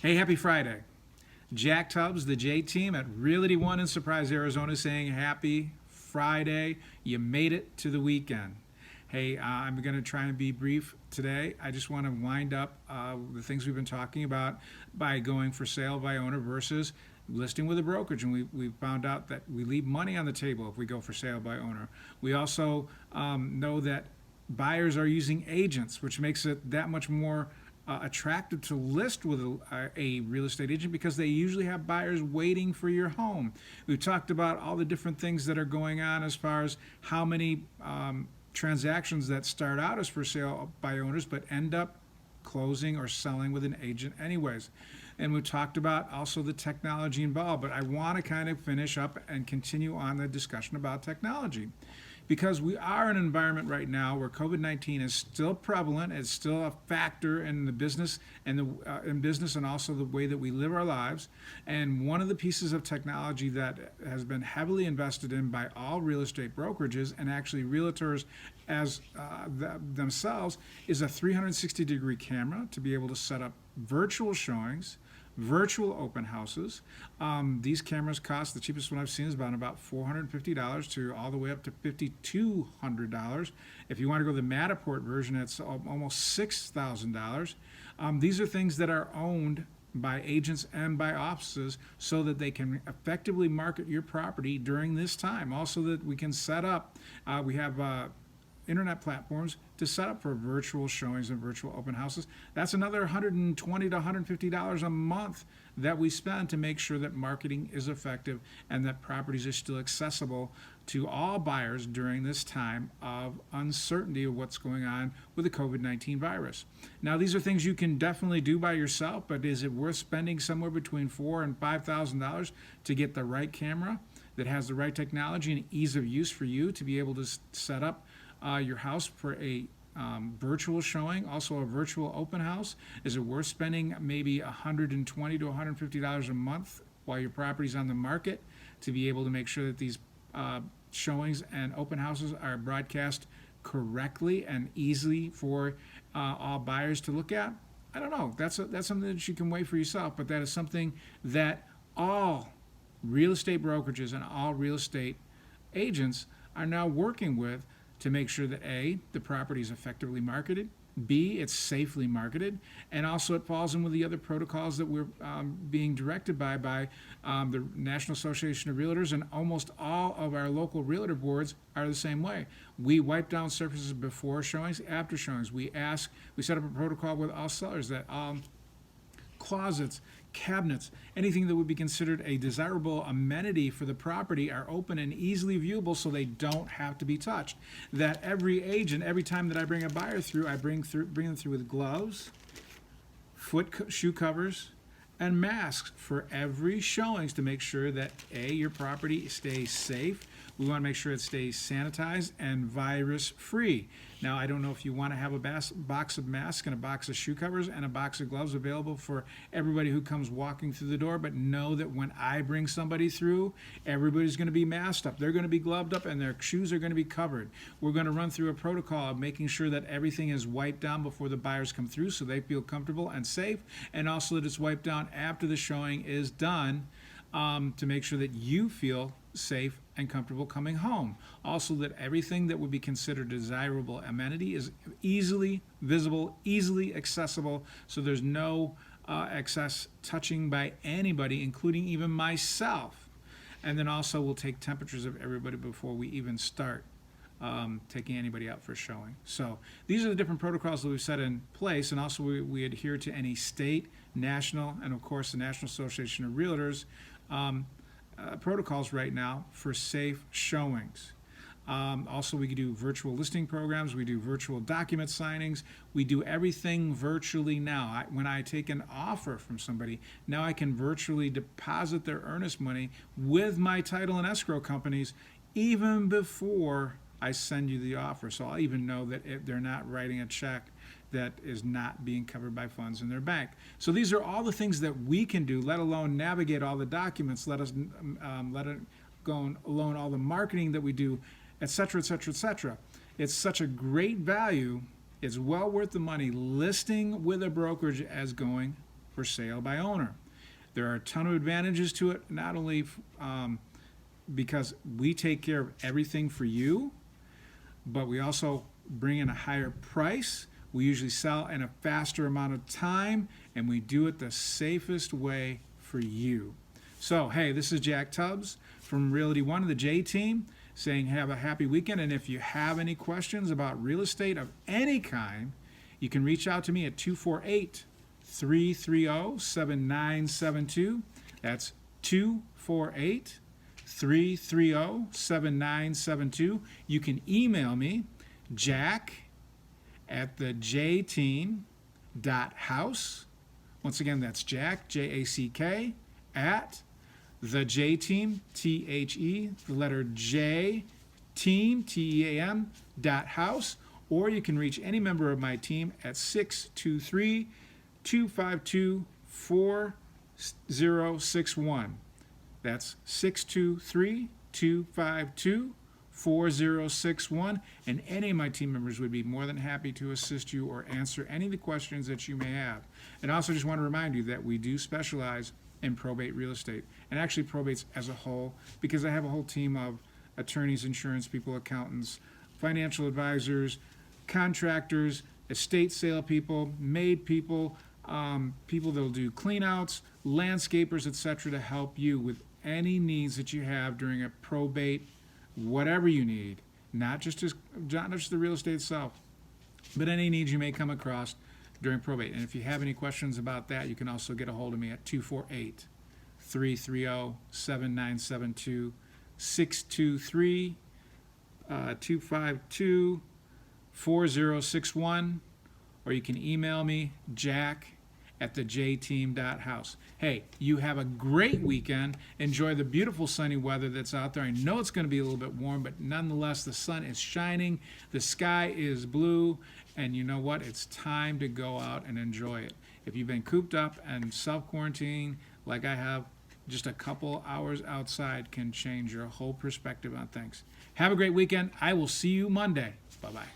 Hey, happy Friday. Jack Tubbs, the J team at Realty One in Surprise, Arizona, saying happy Friday. You made it to the weekend. Hey, I'm going to try and be brief today. I just want to wind up the things we've been talking about by going for sale by owner versus listing with a brokerage. And we found out that we leave money on the table if we go for sale by owner. We also know that buyers are using agents, which makes it that much more attractive to list with a real estate agent because they usually have buyers waiting for your home. We've talked about all the different things that are going on as far as how many transactions that start out as for sale by owners but end up closing or selling with an agent anyways. And we talked about also the technology involved, but I want to kind of finish up and continue on the discussion about technology because we are in an environment right now where COVID-19 is still prevalent. It's still a factor in the business and in business and also the way that we live our lives. And one of the pieces of technology that has been heavily invested in by all real estate brokerages and actually realtors as themselves is a 360-degree camera to be able to set up virtual showings, virtual open houses. These cameras cost, the cheapest one I've seen is about $450 to all the way up to $5,200. If you want to go the Matterport version, it's almost $6,000. These are things that are owned by agents and by offices so that they can effectively market your property during this time. Also that we can set up, we have internet platforms to set up for virtual showings and virtual open houses. That's another $120 to $150 a month that we spend to make sure that marketing is effective and that properties are still accessible to all buyers during this time of uncertainty of what's going on with the COVID-19 virus. Now, these are things you can definitely do by yourself, but is it worth spending somewhere between $4,000 and $5,000 to get the right camera that has the right technology and ease of use for you to be able to set up your house for a virtual showing, also a virtual open house? Is it worth spending maybe $120 to $150 a month while your property's on the market to be able to make sure that these showings and open houses are broadcast correctly and easily for all buyers to look at? I don't know. That's something that you can weigh for yourself, but that is something that all real estate brokerages and all real estate agents are now working with to make sure that A, the property is effectively marketed, B, it's safely marketed, and also it falls in with the other protocols that we're being directed by the National Association of Realtors, and almost all of our local realtor boards are the same way. We wipe down surfaces before showings, after showings. We set up a protocol with all sellers that closets, cabinets, anything that would be considered a desirable amenity for the property are open and easily viewable so they don't have to be touched. That every agent, every time that I bring a buyer through, I bring them through with gloves, shoe covers, and masks for every showings to make sure that A, your property stays safe. We want to make sure it stays sanitized and virus-free. Now, I don't know if you want to have a box of masks and a box of shoe covers and a box of gloves available for everybody who comes walking through the door, but know that when I bring somebody through, everybody's going to be masked up. They're going to be gloved up and their shoes are going to be covered. We're going to run through a protocol of making sure that everything is wiped down before the buyers come through so they feel comfortable and safe, and also that it's wiped down after the showing is done to make sure that you feel safe and comfortable coming home. Also that everything that would be considered a desirable amenity is easily visible, easily accessible, so there's no excess touching by anybody, including even myself. And then also we'll take temperatures of everybody before we even start taking anybody out for showing. So these are the different protocols that we've set in place, and also we adhere to any state, national, and of course the National Association of Realtors protocols right now for safe showings. Also, we do virtual listing programs. We do virtual document signings. We do everything virtually now. When I take an offer from somebody, now I can virtually deposit their earnest money with my title and escrow companies even before I send you the offer. So I'll even know that if they're not writing a check that is not being covered by funds in their bank. So these are all the things that we can do, let alone navigate all the documents, let it go alone all the marketing that we do, et cetera, et cetera, et cetera. It's such a great value. It's well worth the money listing with a brokerage as going for sale by owner. There are a ton of advantages to it, not only because we take care of everything for you, but we also bring in a higher price. We usually sell in a faster amount of time, and we do it the safest way for you. So, hey, this is Jack Tubbs from Realty One of the J Team saying have a happy weekend. And if you have any questions about real estate of any kind, you can reach out to me at 248-330-7972. That's 248-330-7972. You can email me, jack@thejteam.house. Once again, that's Jack, Jack, at thejteam, THE, the letter J, team, TEAM, .house. Or you can reach any member of my team at 623-252-4061. That's 623-252-4061. And any of my team members would be more than happy to assist you or answer any of the questions that you may have. And I also just want to remind you that we do specialize in probate real estate, and actually probates as a whole, because I have a whole team of attorneys, insurance people, accountants, financial advisors, contractors, estate sale people, maid people, people that will do cleanouts, landscapers, etc., to help you with any needs that you have during a probate, whatever you need, not just the real estate itself, but any needs you may come across during probate. And if you have any questions about that, you can also get a hold of me at 248-330-7972, 623-252-4061, or you can email me, jack@thejteam.house. Hey, you have a great weekend. Enjoy the beautiful sunny weather that's out there. I know it's going to be a little bit warm, but nonetheless, the sun is shining, the sky is blue, and you know what? It's time to go out and enjoy it. If you've been cooped up and self-quarantining like I have, just a couple hours outside can change your whole perspective on things. Have a great weekend. I will see you Monday. Bye-bye.